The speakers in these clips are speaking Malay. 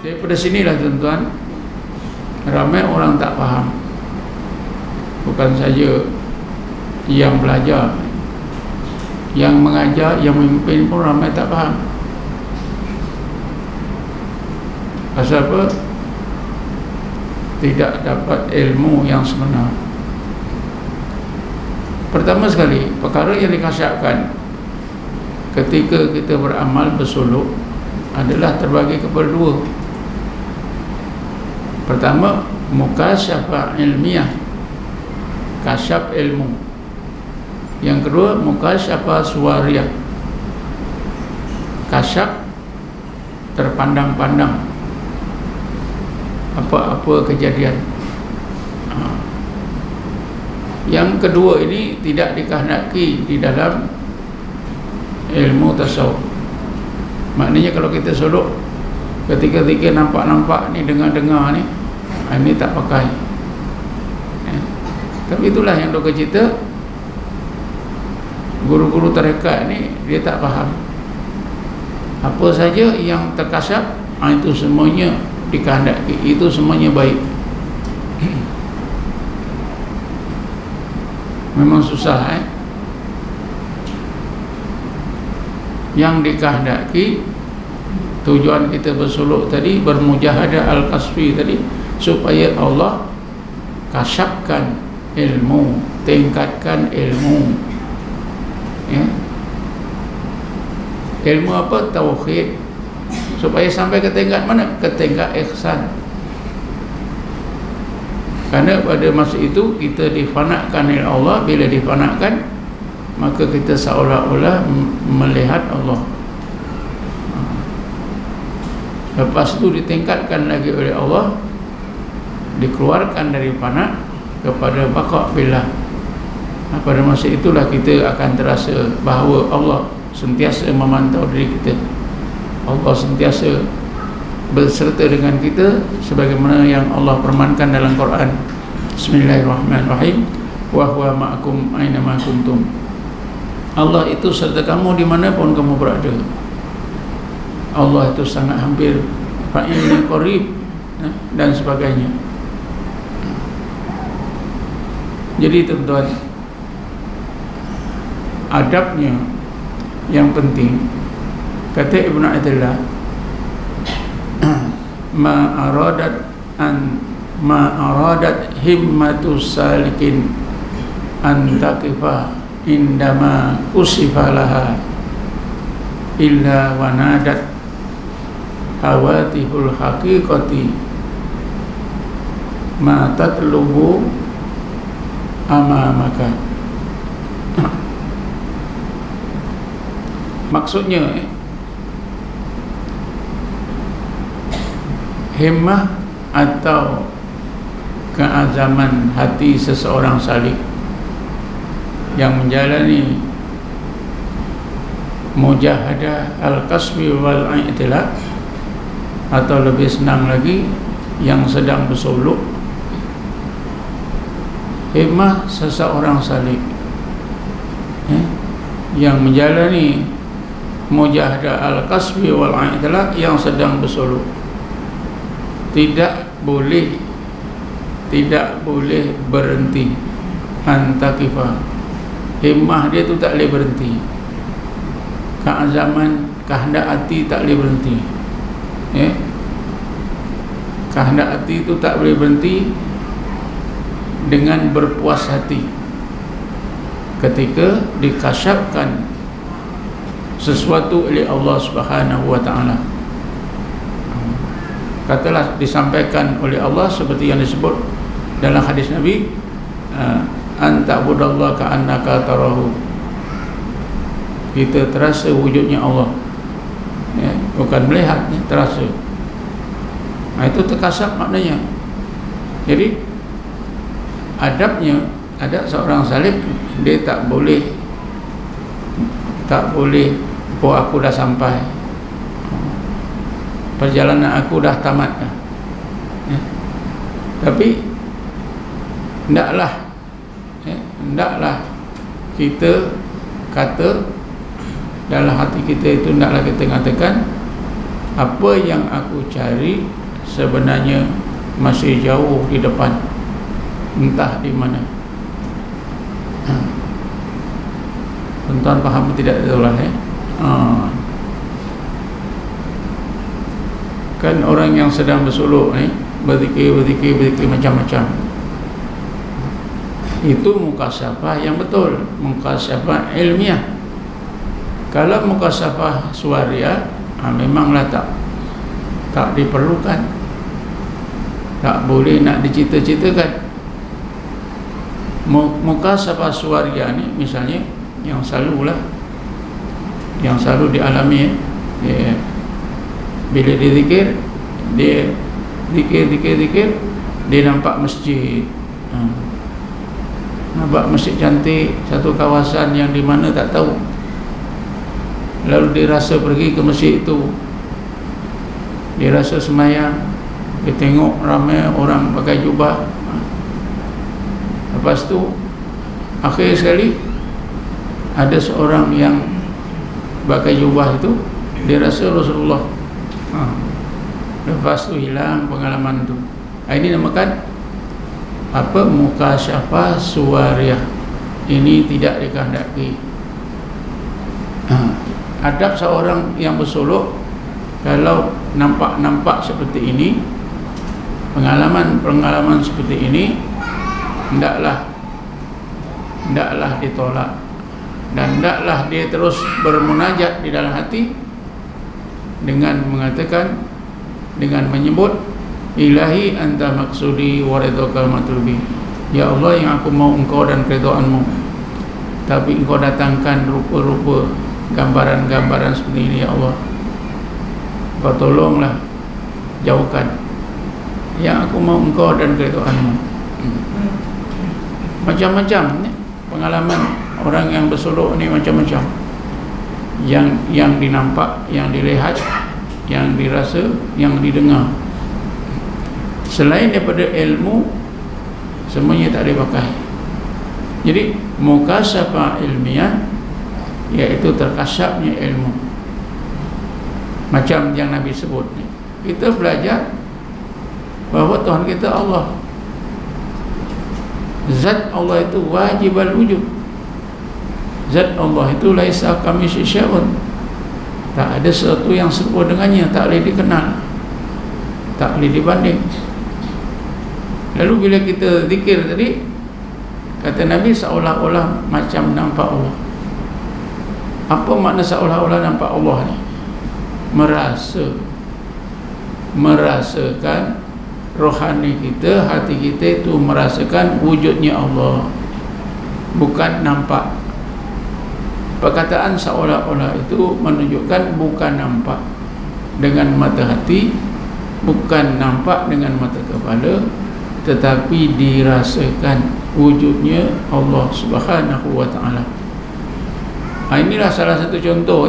Daripada sinilah tuan-tuan, ramai orang tak faham. Bukan saja yang belajar, yang mengajar, yang memimpin pun ramai tak faham. Pasal apa? Tidak dapat ilmu yang sebenar. Pertama sekali, perkara yang dikasyafkan ketika kita beramal bersuluk adalah terbagi kepada dua. Pertama, mukasyafah ilmiah, kasyaf ilmu. Yang kedua, mukasyafah suwariyah, kasyaf terpandang-pandang apa-apa kejadian. Yang kedua ini tidak dikehendaki di dalam ilmu tasawuf. Maknanya kalau kita suluk ketika-ketika nampak-nampak ni, dengar-dengar ni, ini tak pakai. Tapi itulah yang dok cerita, guru-guru tarekat ni dia tak faham. Apa saja yang terkasyaf, itu semuanya dikehendaki, itu semuanya baik. Memang susah Yang dikehendaki, tujuan kita bersuluk tadi, bermujahadah al-kasfi tadi, supaya Allah kasyafkan ilmu, tingkatkan ilmu. Ilmu apa? Tauhid. Supaya sampai ke tingkat mana? Ke tingkat ihsan. Karena pada masa itu kita difanakan oleh Allah. Bila difanakan, maka kita seolah-olah melihat Allah. Lepas itu ditingkatkan lagi oleh Allah, dikeluarkan dari fana kepada baqa' billah. Pada masa itulah kita akan terasa bahawa Allah sentiasa memantau diri kita. Allah sentiasa berserta dengan kita, sebagaimana yang Allah firmankan dalam Quran. Bismillahirrahmanirrahim. Wa huwa ma'akum aina ma kuntum. Allah itu serta kamu dimanapun kamu berada. Allah itu sangat hampir, fa'inni qarib, dan sebagainya. Jadi tuan-tuan, adabnya yang penting, kata Ibn Athaillah, ma aradat himmatus salikin an taqifa indama usifa laha illa wanadat hawatihul haqiqati ma tatlubu amamaka. Maksudnya himmah atau keazaman hati seseorang salik yang menjalani mujahadah al-kasbi wal i'tilaf, atau lebih senang lagi yang sedang bersuluk. Himmah seseorang salik yang menjalani mujahadah al-kasbi wal i'tilaf, yang sedang bersuluk, tidak boleh berhenti. Antakifa, himmah dia tu tak boleh berhenti. Keazaman, kehendak hati tak boleh berhenti. Kehendak hati itu tak boleh berhenti dengan berpuas hati ketika dikasyafkan sesuatu oleh Allah Subhanahu wa ta'ala. Katalah disampaikan oleh Allah seperti yang disebut dalam hadis Nabi, anta budallah ka'annaka tarahu. Kita terasa wujudnya Allah, bukan melihat, terasa. Itu terkasyaf maknanya. Jadi adabnya, adab seorang salib, dia tak boleh tak boleh, oh aku dah sampai, perjalanan aku dah tamat dah. Tapi hendaklah kita kata dalam hati kita itu, hendaklah kita katakan apa yang aku cari sebenarnya masih jauh di depan, entah di mana. Tuan-tuan faham tidak itulah kan orang yang sedang bersuluk ni berzikir macam-macam, itu mukasyafah yang betul, mukasyafah ilmiah. Kalau mukasyafah suaria, memanglah tak diperlukan, tak boleh nak dicita-citakan. Mukasyafah suaria ni misalnya yang selalu dialami, bila dia zikir, dia zikir, dia nampak masjid, nampak masjid cantik, satu kawasan yang di mana tak tahu. Lalu dia rasa pergi ke masjid itu, dia rasa semayang, dia tengok ramai orang pakai jubah. Lepas tu akhir sekali ada seorang yang pakai jubah itu, dia rasa Rasulullah. Lepas tu hilang pengalaman tu. Ini namakan apa? Mukasyafah suwariyah. Ini tidak dikehendaki. Adab seorang yang bersolok, kalau nampak seperti ini, pengalaman seperti ini, hendaklah ditolak, dan hendaklah dia terus bermunajat di dalam hati dengan mengatakan, dengan menyebut, Ilahi anta maksudi wa ridhaka matlubi. Ya Allah, yang aku mau engkau dan keridhaanmu, tapi engkau datangkan rupa-rupa gambaran-gambaran seperti ini. Ya Allah, kau tolonglah jauhkan. Yang aku mau engkau dan keridhaanmu. Macam-macam pengalaman orang yang bersolok ni, macam-macam yang dinampak, yang dilihat, yang dirasa, yang didengar. Selain daripada ilmu, semuanya tak dipakai. Jadi mukasyafah ilmiah iaitu terkasyafnya ilmu, macam yang Nabi sebut ni. Kita belajar bahawa Tuhan kita Allah, zat Allah itu wajib al-wujud. Zat Allah itu laisa kamitslihi syai'un, tak ada sesuatu yang serupa dengannya, tak boleh dikenal, tak boleh dibanding. Lalu bila kita zikir tadi, kata Nabi, seolah-olah macam nampak Allah. Apa makna seolah-olah nampak Allah ni? Merasakan rohani kita, hati kita itu merasakan wujudnya Allah, bukan nampak. Perkataan seolah-olah itu menunjukkan bukan nampak dengan mata hati, bukan nampak dengan mata kepala, tetapi dirasakan wujudnya Allah Subhanahu wa ta'ala. Inilah salah satu contoh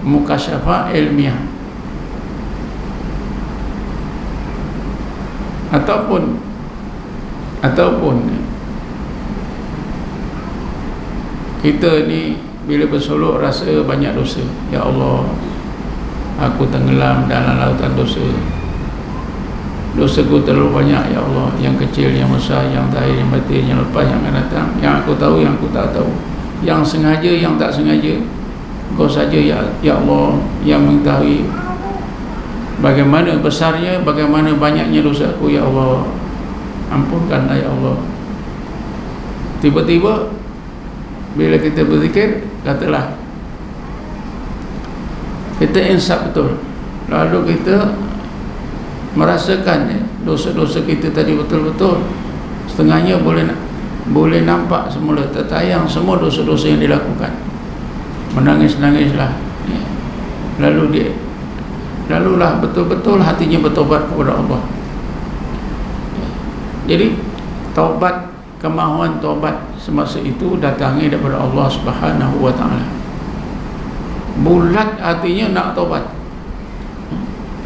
mukasyafah ilmiah. Ataupun kita ni bila bersolok rasa banyak dosa. Ya Allah, aku tenggelam dalam lautan dosa. Dosaku terlalu banyak, ya Allah. Yang kecil, yang besar, yang zahir, yang batin, yang lepas, yang akan datang, yang aku tahu, yang aku tak tahu, yang sengaja, yang tak sengaja. Engkau saja ya Allah yang mengetahui bagaimana besarnya, bagaimana banyaknya dosaku. Ya Allah, ampunkanlah ya Allah. Tiba-tiba bila kita berzikir, katalah kita insaf betul, lalu kita merasakan dosa-dosa kita tadi betul-betul. Setengahnya boleh nampak semula, tertayang semua dosa-dosa yang dilakukan. Menangis-nangislah, lalulah betul-betul hatinya bertobat kepada Allah. Jadi taubat, kemahuan taubat semasa itu datangnya daripada Allah Subhanahu wa ta'ala. bulat artinya nak taubat,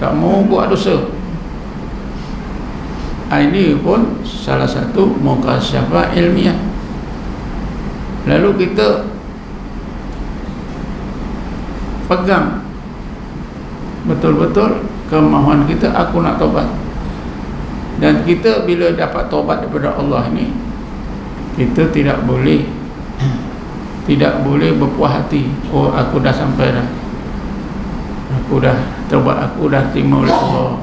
tak mau buat dosa. Ini pun salah satu mukasyafah ilmiah. Lalu kita pegang betul-betul kemahuan kita, aku nak taubat. Dan kita bila dapat taubat daripada Allah ni, kita tidak boleh berpuas hati, oh aku dah sampai dah, aku dah taubat, aku dah terima oleh Allah,